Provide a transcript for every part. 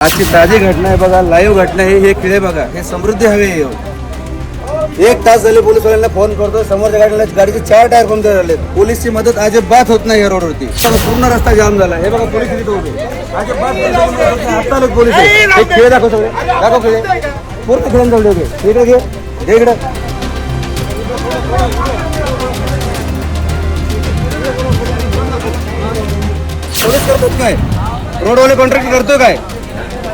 आजची ताजी घटना आहे बघा, लाईव्ह घटना आहे. हे खिळे बघा, हे समृद्धी हवे. एक तास झाले पोलिसवाल्यांना फोन करतो, समोरच्या गाडीचे 4 टायर पंक्चर झाले. पोलीसची मदत अजिबात होत नाही या रोडवरती. पूर्ण रस्ता जाम झाला. हे बघा पोलीस इथे उभे, अजिबात आता लोक पोलीस आहे. हे खिळे दाखव, सगळे दाखव खिळे, पूर्ण खिळ्यांना जवळ होते. इकडे घे इकडे. पोलीस करतात काय? रोडवाले कॉन्ट्रॅक्ट करतो काय?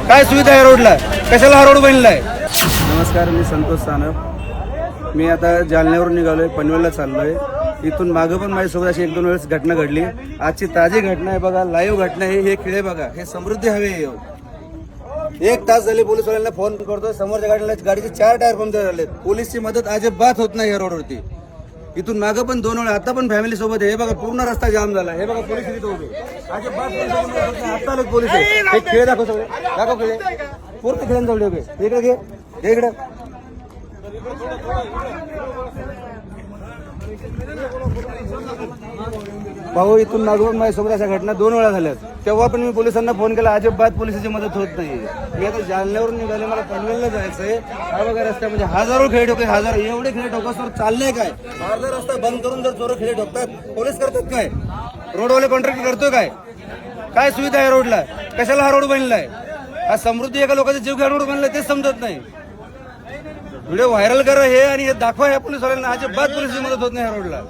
काय सुविधा आहे रोडला? कशाला हा रोड बनलाय? नमस्कार, मी संतोष सानप. मी आता जालन्यावरून निघालोय, पनवेलला चाललोय. इथून मागं पण माझ्यासोबत अशी 1-2 वेळेस घटना घडली. आजची ताजी घटना आहे बघा, लाईव्ह घटना आहे. हे खिळे बघा, हे समृद्धी हवे. एक तास झाले पोलिसवाल्यांना फोन करतो, समोरच्या गाडीचे 4 टायर पंक्चर झाले. पोलीसची मदत अजिबात होत नाही या रोडवरती. इथून मागं पण 2 वेळा, आता पण फॅमिली सोबत आहे. हे बघा पूर्ण रस्ता जाम झाला. हे बघा पोलीस इथे उभे, अजिबात आता लोक पोलीस आहे. हे खिळे दाखव, सगळे दाखव खिळे, पूर्ण खिळ्यांना जवळ उभे. इकडे घे इकडे. भाऊ, इथून मागून माझ्यासोबत अशा घटना 2 वेळा झाल्यात. तेव्हा पण मी पोलिसांना फोन केला, अजिबात पोलिसांची मदत होत नाही. मी आता जालन्यावरून निघाले, मला पनवेलला जायचंय. हा बघा रस्ता, म्हणजे हजारो खिळे ठोके, एवढे खिळे ठोकासवर चालले काय? अर्धा रस्ता बंद करून जर चोर खिळे ठोकतात, पोलीस करतात काय? रोडवाले कॉन्ट्रॅक्ट करतो काय? काय सुविधा आहे रोडला? कशाला हा रोड बनलाय? हा समृद्धी एका लोकांचा जीव घ्या रोड बनलाय, तेच समजत नाही. व्हिडिओ व्हायरल करा हे, आणि हे दाखवा ह्या पोलिसवाल्यांना. अजिबात पोलिसची मदत होत नाही ह्या रोडला.